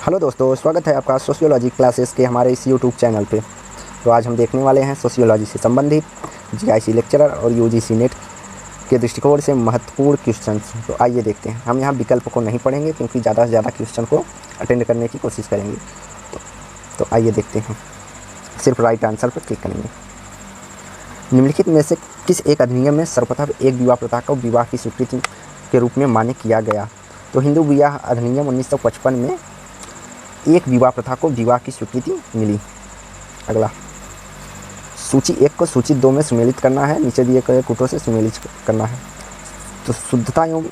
Hello दोस्तों, स्वागत है आपका सोशियोलॉजी क्लासेस के हमारे इस यूट्यूब चैनल पे। तो आज हम देखने वाले हैं सोशियोलॉजी से संबंधित जीआईसी लेक्चरर और यूजीसी नेट के दृष्टिकोण से महत्वपूर्ण क्वेश्चंस। तो आइए देखते हैं। हम यहाँ विकल्प को नहीं पढ़ेंगे क्योंकि ज़्यादा से ज़्यादा क्वेश्चन को अटेंड करने की कोशिश करेंगे। तो आइए देखते हैं। सिर्फ राइट आंसर पर क्लिक करेंगे। निम्नलिखित में से किस एक अधिनियम में सर्वप्रथम एक विवाह प्रथा को विवाह की स्वीकृति के रूप में मान्य किया गया? तो हिंदू विवाह अधिनियम 1955 में एक विवाह प्रथा को विवाह की स्वीकृति मिली। अगला, सूची 1 को सूची 2 में सुमेलित करना है, नीचे दिए गए कूटों से सुमेलित करना है। तो शुद्धता एवं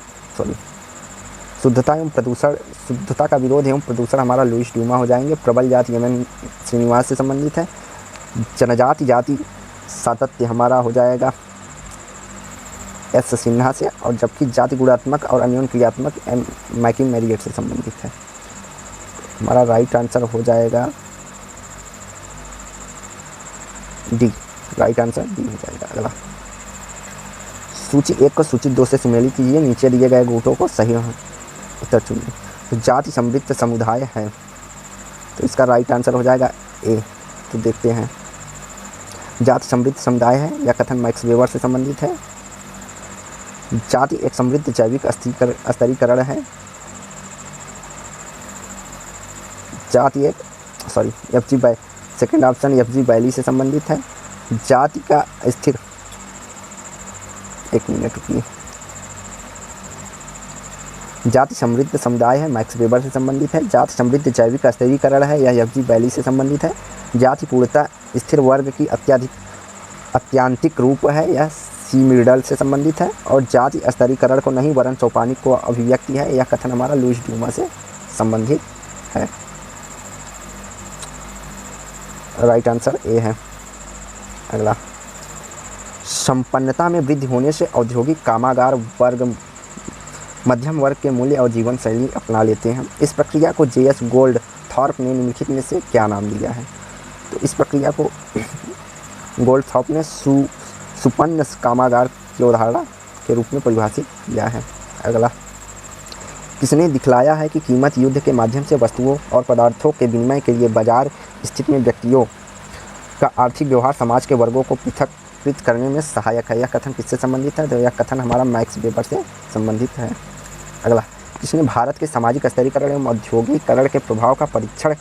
प्रदूषण, शुद्धता का विरोध एवं प्रदूषण हमारा लुईस ड्यूमा हो जाएंगे। प्रबल जाति एम.एन. श्रीनिवास से संबंधित है। जनजाति जाति सातत्य हमारा हो जाएगा एस सिन्हा से, और जबकि जाति गुणात्मक और अन्योन क्रियात्मक मैकिंग मैरियट से संबंधित है। हमारा राइट आंसर हो जाएगा डी। राइट आंसर डी हो जाएगा। अगला, सूची 1 को सूची 2 से सुमेलित कीजिए, नीचे दिए गए गुटों को सही उत्तर चुनिए। तो जाति समृद्ध समुदाय है, तो इसका राइट आंसर हो जाएगा ए। तो देखते हैं। जाति समृद्ध समुदाय है, यह कथन मैक्स वेबर से संबंधित है। जाति एक समृद्ध जैविक स्तरीकरण है। जाति एक F G second option F G Bailey से संबंधित है। जाति का स्थिर, एक मिनट रुकिए, जाति समृद्ध समुदाय है, मैक्स वेबर से संबंधित है। जाति समृद्ध जैविक स्तरीकरण है, यह एफ जी बैली से संबंधित है। जाति पूर्णतः स्थिर वर्ग की अत्यांतिक रूप है, यह सी मिडल से संबंधित है। और जाति स्तरीकरण को नहीं वरन सोपानिक को अभिव्यक्ति है, यह कथन हमारा लुईस ड्यूमा से संबंधित है। राइट आंसर ए है। अगला, संपन्नता में वृद्धि होने से औद्योगिक कामगार वर्ग मध्यम वर्ग के मूल्य और जीवन शैली अपना लेते हैं। इस प्रक्रिया को जे.एस. गोल्ड थॉर्प ने निम्नलिखित में से क्या नाम दिया है? तो इस प्रक्रिया को गोल्ड थॉर्प ने सुपन्न कामगार की अवधारणा के रूप में परिभाषित किया है। अगला, किसने दिखलाया है कि कीमत युद्ध के माध्यम से वस्तुओं और पदार्थों के विनिमय के लिए बाजार स्थिति में व्यक्तियों का आर्थिक व्यवहार समाज के वर्गों को पृथक्कृत करने में सहायक है? यह कथन किससे संबंधित है? तो यह कथन हमारा मैक्स वेबर से संबंधित है। अगला, किसने भारत के सामाजिक स्तरीकरण एवं औद्योगिकरण के प्रभाव का परीक्षण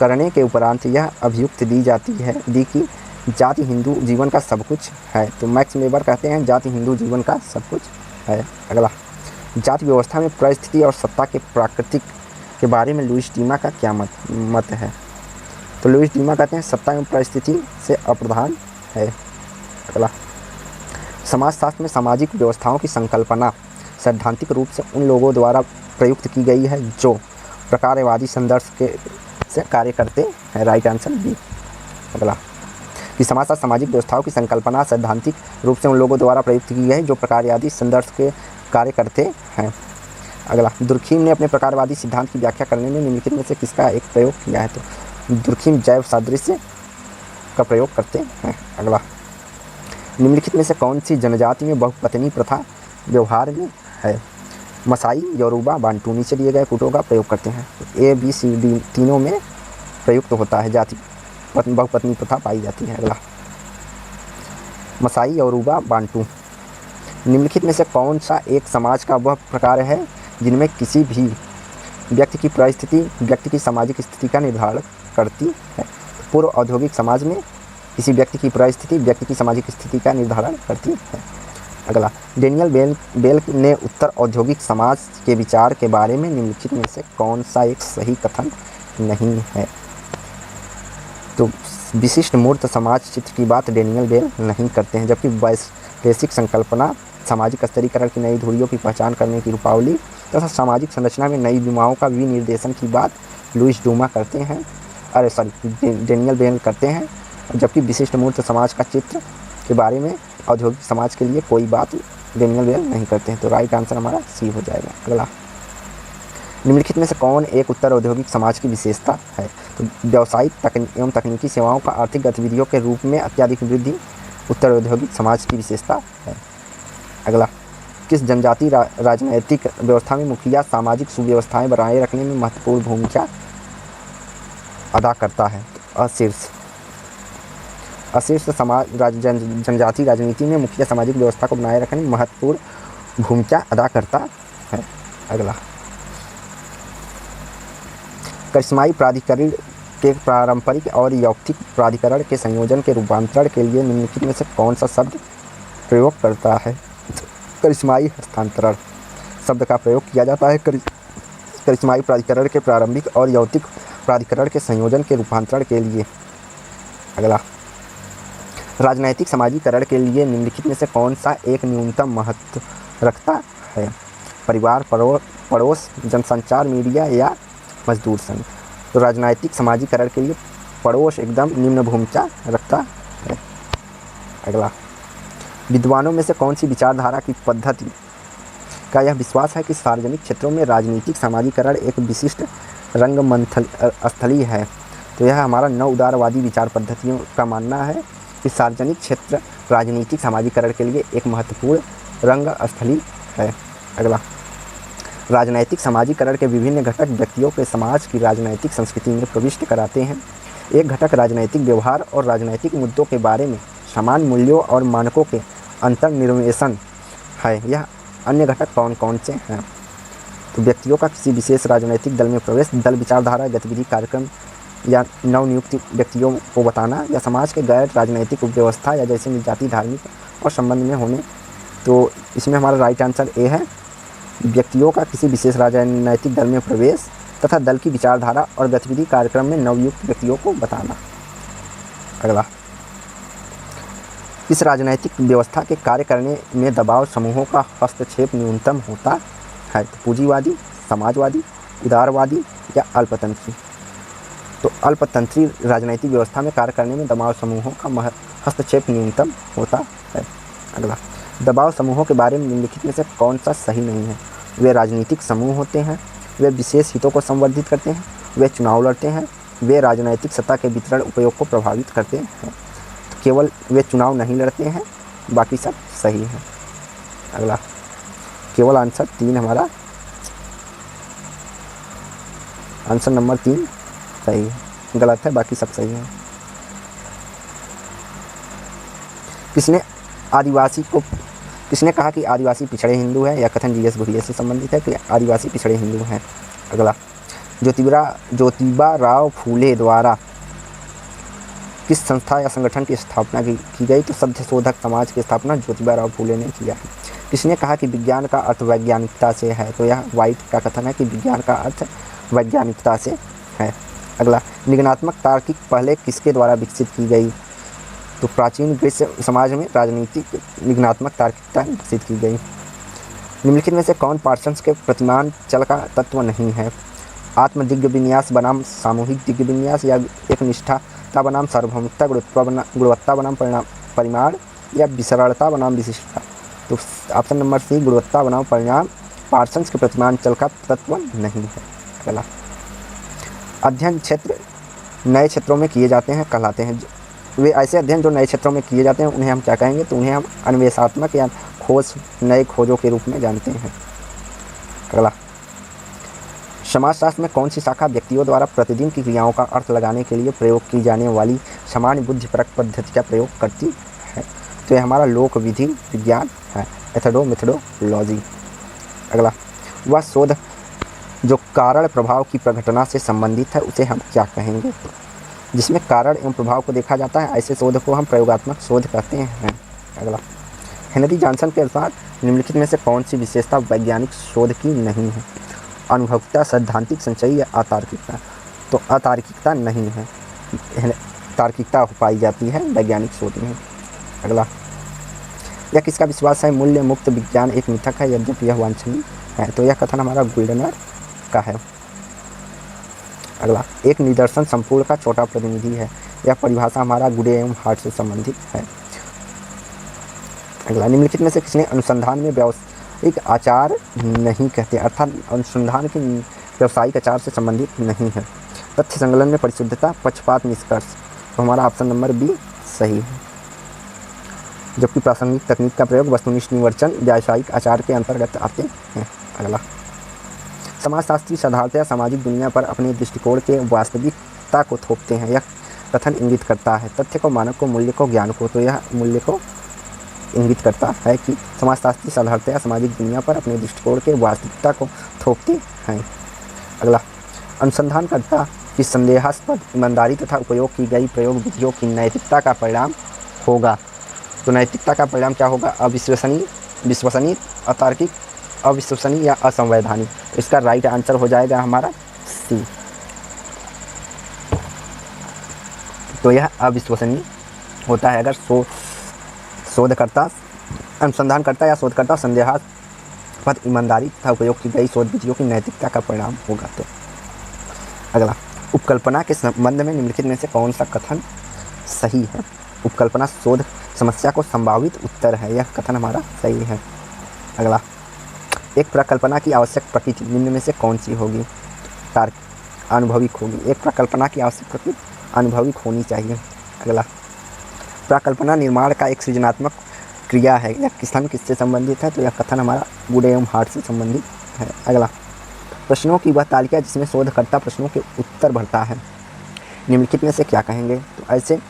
करने के उपरांत यह अभियुक्त दी कि जाति हिंदू जीवन का सब कुछ है? तो मैक्स वेबर कहते हैं जाति हिंदू जीवन का सब कुछ है। अगला, जाति व्यवस्था में परिस्थिति और सत्ता के प्राकृतिक के बारे में लुईस ड्यूमा का क्या मत है? तो लुईस ड्यूमा कहते हैं सत्ता एवं परिस्थिति से अप्रधान है। अगला, समाजशास्त्र में सामाजिक व्यवस्थाओं की संकल्पना सैद्धांतिक रूप से उन लोगों द्वारा प्रयुक्त की गई है जो प्रकारवादी संदर्भ से कार्य करते हैं। Right answer B. अगला, कि समाजशास्त्र सामाजिक व्यवस्थाओं की संकल्पना सैद्धांतिक रूप से उन लोगों द्वारा प्रयुक्त की गई है जो प्रकारवादी संदर्भ के कार्य करते हैं। अगला, दुर्खीम ने अपने प्रकारवादी सिद्धांत की व्याख्या करने में निम्नलिखित में से किसका एक प्रयोग किया है? तो दुर्खीम जैव सादृश्य का प्रयोग करते हैं। अगला, निम्नलिखित में से कौन सी जनजाति में बहुपत्नी प्रथा व्यवहार में है? Maasai, Yoruba, Bantu. नीचे दिए गए कूटों का प्रयोग करते हैं। ए बी सी डी तीनों में प्रयुक्त होता है, जाति बहुपत्नी प्रथा पाई जाती है। अगला, मसाई, योरूबा, बांटू। निम्नलिखित में से कौन सा एक समाज का वह प्रकार है जिनमें किसी भी व्यक्ति की परिस्थिति व्यक्ति की सामाजिक स्थिति का निर्धारण करती है? पूर्व औद्योगिक समाज में किसी व्यक्ति की परिस्थिति व्यक्ति की सामाजिक स्थिति का निर्धारण करती है। अगला, डेनियल बेल ने उत्तर औद्योगिक समाज के विचार के बारे में निम्नलिखित में से कौन सा एक सही कथन नहीं है? तो विशिष्ट मूर्त समाज चित्र की बात डेनियल बेल नहीं करते हैं, जबकि वैश्विक संकल्पना सामाजिक स्तरीकरण की नई धुरियों की पहचान करने की रूपावली तथा सामाजिक संरचना में नई विमाओं का विनिर्देशन की बात लुईस ड्यूमा करते हैं, डेनियल बेल करते हैं, जबकि विशिष्ट मूर्त समाज का चित्र के बारे में औद्योगिक समाज के लिए कोई बात डेनियल बेल नहीं करते हैं। तो राइट आंसर हमारा सी हो जाएगा। अगला, निम्नलिखित में से कौन एक उत्तर औद्योगिक समाज की विशेषता है? तो व्यावसायिक एवं तकनीकी सेवाओं का आर्थिक गतिविधियों के रूप में अत्यधिक वृद्धि उत्तर औद्योगिक समाज की विशेषता है। अगला, किस जनजाति राजनैतिक व्यवस्था में मुखिया सामाजिक सुव्यवस्थाएं बनाए रखने में महत्वपूर्ण भूमिका अदा करता है। अशीर्ष समाज जनजाति राजनीति में मुख्य सामाजिक व्यवस्था को बनाए रखने में महत्वपूर्ण भूमिका अदा करता है। अगला, करिश्माई प्राधिकरण के पारंपरिक और यौक्तिक प्राधिकरण के संयोजन के रूपांतरण के लिए निम्नलिखित में से कौन सा शब्द प्रयोग करता है? करिश्माई हस्तांतरण शब्द का प्रयोग किया जाता है करिश्माई प्राधिकरण के प्रारंभिक और यौक्तिक प्राधिकरण के संयोजन के रूपांतरण के लिए। अगला, राजनैतिक समाजीकरण के लिए निम्नलिखित में से कौन सा एक न्यूनतम महत्व रखता है? परिवार, पड़ोस, जनसंचार, मीडिया या मजदूर संघ। तो राजनैतिक समाजीकरण के लिए पड़ोस एकदम निम्न भूमिका रखता है। अगला, विद्वानों में से कौन सी विचारधारा की पद्धति का यह विश्वास है कि सार्वजनिक क्षेत्रों में राजनीतिक समाजीकरण एक विशिष्ट रंगमंच स्थली है? तो यह हमारा नव उदारवादी विचार पद्धतियों का मानना है कि सार्वजनिक क्षेत्र राजनीतिक समाजीकरण के लिए एक महत्वपूर्ण रंग स्थली है। अगला, राजनैतिक समाजीकरण के विभिन्न घटक व्यक्तियों के समाज की राजनैतिक संस्कृति में प्रविष्ट कराते हैं। एक घटक राजनैतिक व्यवहार और राजनैतिक मुद्दों के बारे में समान मूल्यों और मानकों के अंतर्निर्वेशन है। यह अन्य घटक कौन कौन से हैं? तो व्यक्तियों का किसी विशेष राजनैतिक दल में प्रवेश, दल विचारधारा, गतिविधि, कार्यक्रम या नवनियुक्त व्यक्तियों को बताना, या समाज के गैर राजनैतिक व्यवस्था या जैसे जाति, धार्मिक और संबंध में होने। तो इसमें हमारा राइट आंसर ए है, व्यक्तियों का किसी विशेष राजनैतिक दल में प्रवेश तथा दल की विचारधारा और गतिविधि कार्यक्रम में नवयुक्त व्यक्तियों को बताना। अगला, इस राजनैतिक व्यवस्था के कार्य करने में दबाव समूहों का हस्तक्षेप न्यूनतम होता है? तो पूंजीवादी, समाजवादी, उदारवादी या अल्पतंत्री। तो अल्पतंत्री राजनैतिक व्यवस्था में कार्य करने में दबाव समूहों का हस्तक्षेप न्यूनतम होता है। अगला, दबाव समूहों के बारे में निम्नलिखित में से कौन सा सही नहीं है? वे राजनीतिक समूह होते हैं, वे विशेष हितों को संवर्धित करते हैं, वे चुनाव लड़ते हैं, वे राजनैतिक सत्ता के वितरण उपयोग को प्रभावित करते हैं। तो केवल वे चुनाव नहीं लड़ते हैं, बाकी सब सही है। अगला, केवल आंसर 3 हमारा आंसर नंबर 3 सही है, गलत है, बाकी सब सही है। किसने कहा कि आदिवासी पिछड़े हिंदू हैं? यह कथन जीएस घुरिया से संबंधित है कि आदिवासी पिछड़े हिंदू हैं। अगला, ज्योतिबा राव फूले द्वारा किस संस्था या संगठन की स्थापना की गई? तो सभ्य शोधक समाज की स्थापना ज्योतिबा राव फूले ने किया है। किसने कहा कि विज्ञान का अर्थ वैज्ञानिकता से है? तो यह वाइट का कथन है कि विज्ञान का अर्थ वैज्ञानिकता से है। अगला, निगमनात्मक तार्किक पहले किसके द्वारा विकसित की गई? तो प्राचीन ग्रीस समाज में राजनीतिक निगमनात्मक तार्किकता विकसित की गई। निम्नलिखित में से कौन पार्सन्स के प्रतिमान चल का तत्व नहीं है? आत्म दिव्य विन्यास बनाम सामूहिक दिव्य विन्यास, या एक निष्ठाता बनाम सार्वभौमिकता, गुणवत्ता बनाम परिमाण, या विसरलता बनाम विशिष्टता। तो ऑप्शन नंबर सी, गुणवत्ता बनाम परिणाम, पार्सन्स के प्रतिमान चल का तत्व नहीं है। अगला, अध्ययन क्षेत्र नए क्षेत्रों में किए जाते हैं कहलाते हैं। वे ऐसे अध्ययन जो नए क्षेत्रों में किए जाते हैं उन्हें हम क्या कहेंगे? तो उन्हें हम अन्वेषात्मक या खोज, नए खोजों के रूप में जानते हैं। अगला, समाजशास्त्र में कौन सी शाखा व्यक्तियों द्वारा प्रतिदिन की क्रियाओं का अर्थ लगाने के लिए प्रयोग की जाने वाली सामान्य बुद्धिपरक पद्धति का प्रयोग करती है? तो यह हमारा लोक विधि विज्ञान है, मेथडोलॉजी। अगला, वह शोध जो कारण प्रभाव की प्रघटना से संबंधित है उसे हम क्या कहेंगे? जिसमें कारण एवं प्रभाव को देखा जाता है, ऐसे शोध को हम प्रयोगात्मक शोध कहते हैं। अगला, हेनरी जॉनसन के अनुसार निम्नलिखित में से कौन सी विशेषता वैज्ञानिक शोध की नहीं है? अनुभवता, सैद्धांतिक संचयी या अतार्किकता। तो अतार्किकता नहीं है, तार्किकता पाई जाती है वैज्ञानिक शोध में। अगला, यह किसका विश्वास है? मूल्य मुक्त विज्ञान एक मिथक है यद्यपि यह वांछनीय है। तो यह कथन हमारा गुल्डनर का है। अगला, एक निदर्शन संपूर्ण का छोटा प्रतिनिधि है। यह परिभाषा हमारा गुडे एवं हार्ट से संबंधित है। अगला, निम्नलिखित में से किसने अनुसंधान में व्यावसायिक आचार नहीं कहते, अर्थात अनुसंधान के व्यावसायिक आचार से संबंधित नहीं है? तथ्य संकलन में परिशुद्धता, पक्षपात, निष्कर्ष। तो हमारा ऑप्शन नंबर बी सही है। जबकि प्रासंगिक तकनीक का प्रयोग, वस्तुनिष्ठ निवर्चन, व्यावसायिक आचार के अंतर्गत आते हैं। अगला, समाजशास्त्री साधारणतया सामाजिक दुनिया पर अपने दृष्टिकोण के वास्तविक नैतिकता को थोपते हैं। यह कथन इंगित करता है तथ्य को, मानव को, मूल्य को, ज्ञान को। तो यह मूल्य को इंगित करता है कि समाजशास्त्री साधारणतया सामाजिक दुनिया पर अपने दृष्टिकोण के वास्तविकता को थोपते हैं। अगला, अनुसंधानकर्ता की संदेहास्पद ईमानदारी तथा उपयोग की गई प्रयोग विधियों की नैतिकता का परिणाम होगा। तो नैतिकता का परिणाम क्या होगा? विश्वसनीय, अतार्किक, अविश्वसनीय या असंवैधानिक। इसका राइट आंसर हो जाएगा हमारा सी। तो यह अविश्वसनीय होता है अगर शोधकर्ता, अनुसंधानकर्ता या शोधकर्ता संदेहास्पद ईमानदारी तथा उपयोग की गई शोध विधियों की नैतिकता का परिणाम होगा। तो अगला, उपकल्पना के संबंध में निम्नलिखित में से कौन सा कथन सही है? उपकल्पना शोध समस्या को संभावित उत्तर है, यह कथन हमारा सही है। अगला, एक प्रकल्पना की आवश्यक प्रकृति निम्न में से कौन सी होगी? अनुभविक होगी। एक प्रकल्पना की आवश्यक प्रकृति अनुभविक होनी चाहिए। अगला, प्रकल्पना निर्माण का एक सृजनात्मक क्रिया है, यह कथन किससे संबंधित है? तो यह कथन हमारा गुड एवं हार्ट से संबंधित है। अगला, प्रश्नों की वह तालिका जिसमें शोधकर्ता प्रश्नों के उत्तर भरता है, निम्नलिखित में से क्या कहेंगे? तो ऐसे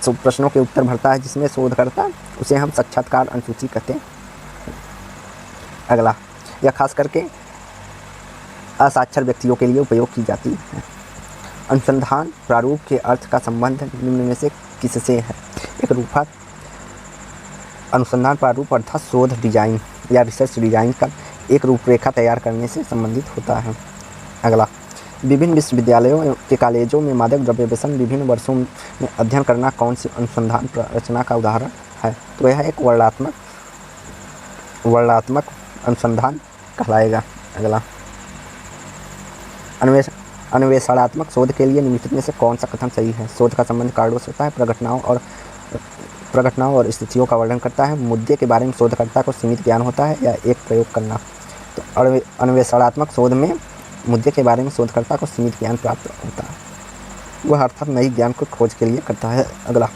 प्रश्नों के उत्तर भरता है जिसमें शोधकर्ता, उसे हम साक्षात्कार अनुसूची कहते हैं। अगला, यह खास करके असाक्षर व्यक्तियों के लिए उपयोग की जाती है। अनुसंधान प्रारूप के अर्थ का संबंध निम्न में से किससे है? एक रूपक अनुसंधान प्रारूप अर्थात शोध डिजाइन या रिसर्च डिजाइन का एक रूपरेखा तैयार करने से संबंधित होता है। अगला, विभिन्न विश्वविद्यालयों के कॉलेजों में मादक द्रव्य व्यसन विभिन्न वर्षों में अध्ययन करना कौन सी अनुसंधान रचना का उदाहरण है? तो यह एक वर्णनात्मक अनुसंधान कहलाएगा। अगला, अन्वेषणात्मक शोध के लिए निम्नलिखित में से कौन सा कथन सही है? शोध का संबंध कारणों से होता है, प्रघटनाओं और स्थितियों का वर्णन करता है, मुद्दे के बारे में शोधकर्ता को सीमित ज्ञान होता है, या एक प्रयोग करना। तो अन्वेषणात्मक शोध में मुद्दे के बारे में शोधकर्ता को सीमित ज्ञान प्राप्त होता है, वह अर्थात नई ज्ञान को खोज के लिए करता है। अगला,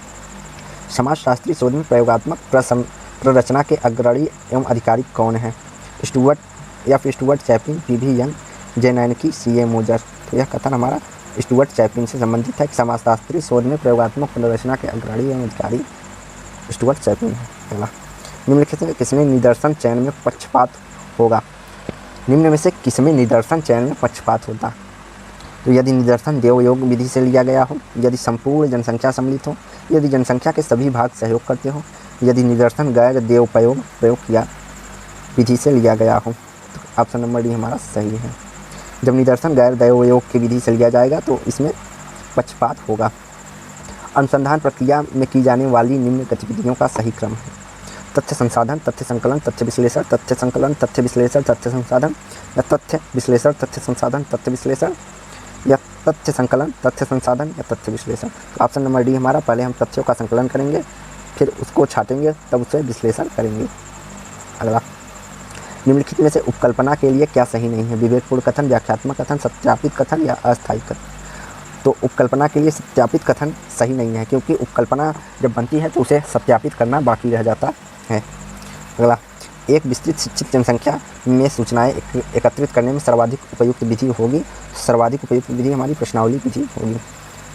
समाजशास्त्री शोध में प्रयोगात्मक प्ररचना के अग्रणी एवं अधिकारी कौन है? स्टुअर्ट चैपलिन, पीवी यंग, जे नैनकी, सीए मोजर। तो यह कथन हमारा स्टुअर्ट चैपलिन से संबंधित है कि समाजशास्त्री शोध में प्रयोगात्मक प्ररचना के अग्रणी एवं अधिकारी स्टुअर्ट चैपलिन है। अगला, निम्नलिखित में किसमें निदर्शन चयन में पक्षपात होगा? निम्न में से किसमें निदर्शन चयन में पक्षपात होता? तो यदि निदर्शन देवयोग विधि से लिया गया हो, यदि संपूर्ण जनसंख्या सम्मिलित हो, यदि जनसंख्या के सभी भाग सहयोग करते हो, यदि निदर्शन गैर देवोपयोग प्रयोग किया विधि से लिया गया हो। तो ऑप्शन नंबर डी हमारा सही है। जब निदर्शन गैर देवोपयोग की विधि से लिया जाएगा तो इसमें पक्षपात होगा। अनुसंधान प्रक्रिया में की जाने वाली निम्न गतिविधियों का सही क्रम है: तथ्य संसाधन, तथ्य संकलन, तथ्य विश्लेषण, तथ्य संकलन, तथ्य विश्लेषण, तथ्य संसाधन, या तथ्य विश्लेषण, तथ्य संसाधन, तथ्य विश्लेषण, या तथ्य संकलन, तथ्य संसाधन, या तथ्य विश्लेषण। तो ऑप्शन नंबर डी हमारा, पहले हम तथ्यों का संकलन करेंगे, फिर उसको छाटेंगे, तब उसे विश्लेषण करेंगे। अगला, निम्नलिखित में से उपकल्पना के लिए क्या सही नहीं है? विवेकपूर्ण कथन, व्याख्यात्मक कथन, सत्यापित कथन, या अस्थायी कथन। तो उपकल्पना के लिए सत्यापित कथन सही नहीं है, क्योंकि उपकल्पना जब बनती है तो उसे सत्यापित करना बाकी रह जाता है। अगला, एक विस्तृत शिक्षित जनसंख्या में सूचनाएं एकत्रित करने में सर्वाधिक उपयुक्त विधि होगी, सर्वाधिक उपयुक्त विधि हमारी प्रश्नावली विधि होगी।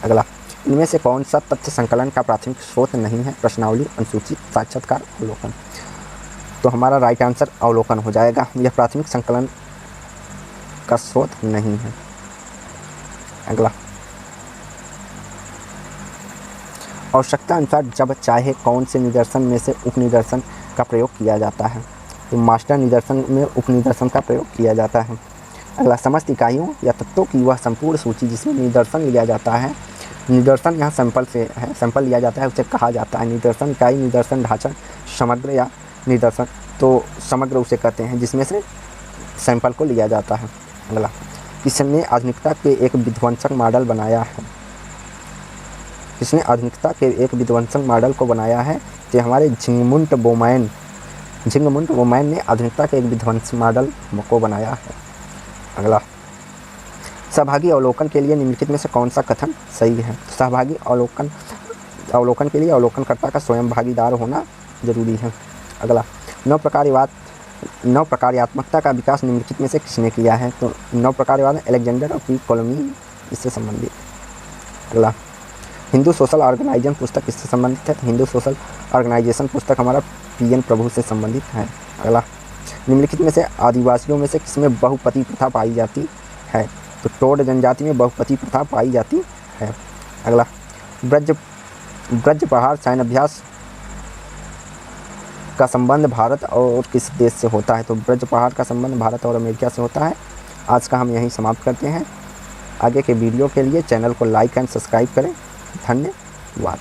अगला, इनमें से कौन सा तथ्य संकलन का प्राथमिक स्रोत नहीं है? प्रश्नावली, अनुसूची, साक्षात्कार, अवलोकन। तो हमारा राइट आंसर अवलोकन हो जाएगा, यह प्राथमिक संकलन का स्रोत नहीं है। अगला, आवश्यकता अनुसार जब चाहे कौन से निदर्शन में से उपनिदर्शन का प्रयोग किया जाता है? तो मास्टर निदर्शन में उपनिदर्शन का प्रयोग किया जाता है। अगला, समस्त इकाइयों या तत्वों की वह संपूर्ण सूची जिसमें निदर्शन लिया जाता है, निदर्शन यहाँ सैंपल से है, सैंपल लिया जाता है, उसे कहा जाता है निदर्शन इकाई, निदर्शन ढांचा, समग्र या निदर्शन। तो समग्र उसे कहते हैं जिसमें से सैंपल को लिया जाता है। अगला, किसने आधुनिकता के एक विध्वंसक मॉडल बनाया है? किसने आधुनिकता के एक विध्वंसक मॉडल को बनाया है? तो हमारे झिंगमुंड बोमैन ने आधुनिकता के एक विध्वंसक मॉडल को बनाया है। अगला, सहभागी अवलोकन के लिए निम्नलिखित में से कौन सा कथन सही है? सहभागी अवलोकन के लिए अवलोकनकर्ता का स्वयं भागीदार होना जरूरी है। अगला, नव प्रकार्यात्मकता का विकास निम्नलिखित में से किसने किया है? तो नव प्रकार्यवाद अलेक्जेंडर और पी किससे संबंधित? अगला, हिंदू सोशल ऑर्गेनाइजेशन पुस्तक किससे संबंधित है? तो हिंदू सोशल ऑर्गेनाइजेशन पुस्तक हमारा PN प्रभु से संबंधित है। अगला, निम्नलिखित में से आदिवासियों में से किसमें बहुपति प्रथा पाई जाती है? तो टोड जनजाति में बहुपति प्रथा पाई जाती है। अगला, ब्रज पहाड़ सैन्याभ्यास का संबंध भारत और किस देश से होता है? तो ब्रज पहाड़ का संबंध भारत और अमेरिका से होता है। आज का हम यहीं समाप्त करते हैं। आगे के वीडियो के लिए चैनल को लाइक एंड सब्सक्राइब करें। धन्यवाद।